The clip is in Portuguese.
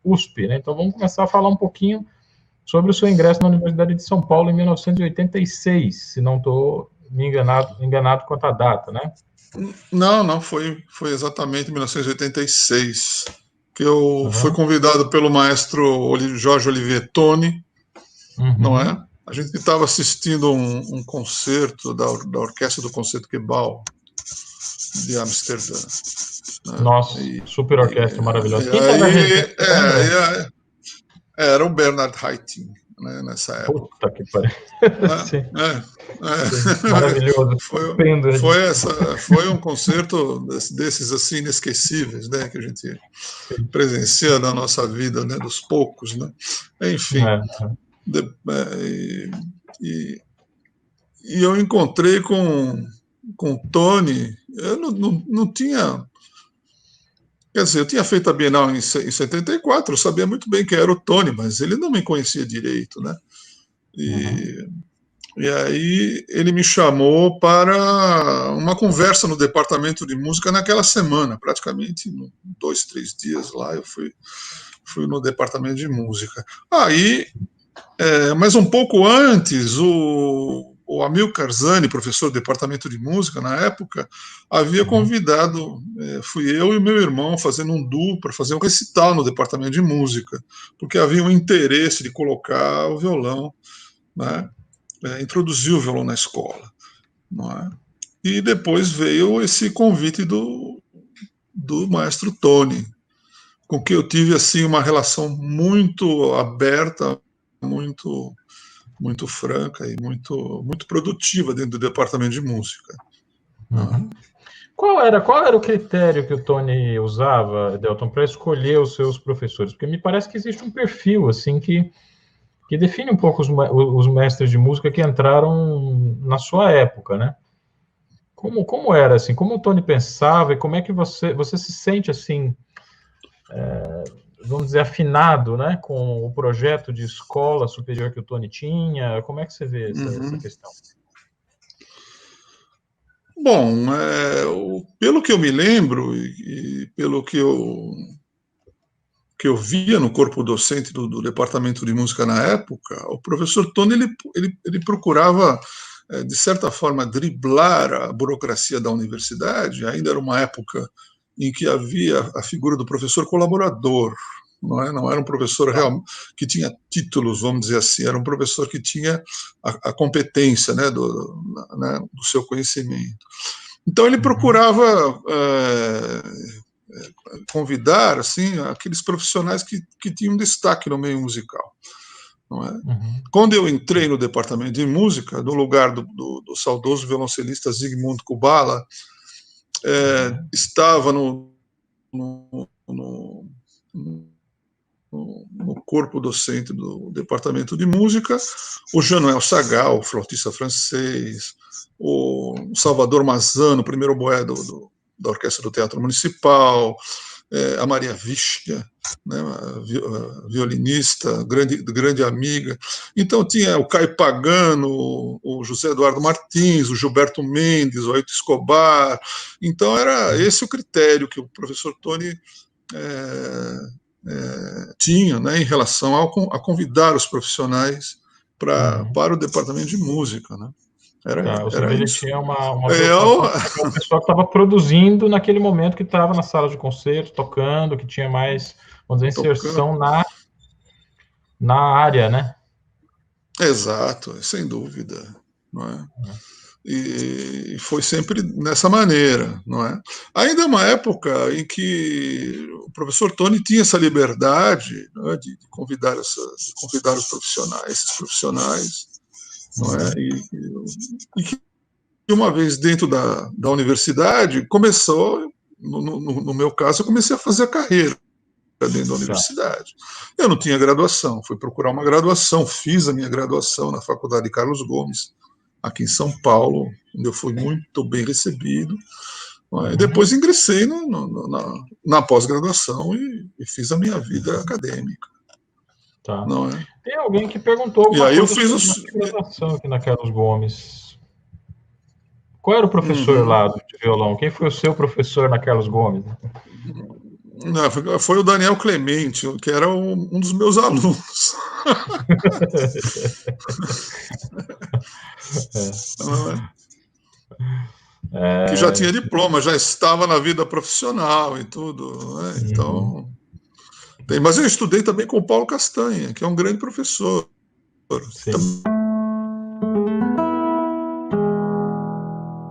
USP, né? Então vamos começar a falar um pouquinho sobre o seu ingresso na Universidade de São Paulo em 1986, se não estou me enganado quanto à data, né? Não, foi exatamente em 1986 que eu fui convidado pelo maestro Jorge Olivier Toni, não é? A gente estava assistindo um concerto da Orquestra do Concertgebouw de Amsterdã. Nossa, super orquestra maravilhosa. Quem estava regendo? Era o Bernard Haitink, né, nessa época. Puta que pariu. Maravilhoso. Foi um concerto desses assim inesquecíveis, né, que a gente presencia na nossa vida, né, dos poucos, né. Enfim. E eu encontrei com o Toni. Eu não tinha. Quer dizer, eu tinha feito a Bienal em 74, eu sabia muito bem quem era o Toni, mas ele não me conhecia direito, né? E aí ele me chamou para uma conversa no departamento de música naquela semana, praticamente 2, 3 dias lá eu fui no departamento de música. Aí, mas um pouco antes, o Amilcar Zani, professor do departamento de música na época, havia convidado, fui eu e meu irmão fazendo um duo para fazer um recital no departamento de música, porque havia um interesse de colocar o violão, né, introduzir o violão na escola, não é? E depois veio esse convite do maestro Toni, com quem eu tive assim uma relação muito aberta, muito franca e muito produtiva dentro do departamento de música. Qual era o critério que o Toni usava, Delton, para escolher os seus professores? Porque me parece que existe um perfil assim que define um pouco os mestres de música que entraram na sua época, né? Como era assim? Como o Toni pensava e como é que você se sente assim? Vamos dizer, afinado, né, com o projeto de escola superior que o Toni tinha? Como é que você vê essa questão? Bom, pelo que eu me lembro e pelo que eu via no corpo docente do departamento de música na época, o professor Toni ele procurava, de certa forma, driblar a burocracia da universidade. Ainda era uma época em que havia a figura do professor colaborador, não era um professor real, que tinha títulos, vamos dizer assim, era um professor que tinha a competência, né, do seu conhecimento. Então ele procurava convidar assim aqueles profissionais que tinham destaque no meio musical. Não é? Quando eu entrei no departamento de música, no lugar do saudoso violoncelista Zygmunt Kubala, estava no corpo docente do departamento de música o Jean-Noël Sagal, flautista francês, o Salvador Mazano, primeiro oboé da Orquestra do Teatro Municipal, a Maria Vischia, né, a violinista, grande amiga. Então tinha o Caio Pagano, o José Eduardo Martins, o Gilberto Mendes, o Ailton Escobar. Então era esse o critério que o professor Toni tinha, né, em relação a convidar os profissionais para o departamento de música, né? Ou seja, ele tinha uma preocupação com o pessoal que estava produzindo naquele momento, que estava na sala de concerto, tocando, que tinha mais, vamos dizer, inserção na área, né? Exato, sem dúvida, não é? E foi sempre dessa maneira, não é? Ainda é uma época em que o professor Toni tinha essa liberdade, né, de convidar os profissionais, esses profissionais, não é? E que uma vez dentro da universidade começou, no meu caso, eu comecei a fazer a carreira dentro da universidade. Eu não tinha graduação, fui procurar uma graduação, fiz a minha graduação na Faculdade Carlos Gomes, aqui em São Paulo, onde eu fui muito bem recebido. Depois ingressei na pós-graduação e fiz a minha vida acadêmica. Tá. Não é? Tem alguém que perguntou alguma coisa sobre a graduação aqui na Carlos Gomes. Qual era o professor lá de violão? Quem foi o seu professor na Carlos Gomes? Não, foi o Daniel Clemente, que era um dos meus alunos. Que já tinha diploma, já estava na vida profissional e tudo, né? Então, mas eu estudei também com o Paulo Castanha, que é um grande professor. Sim.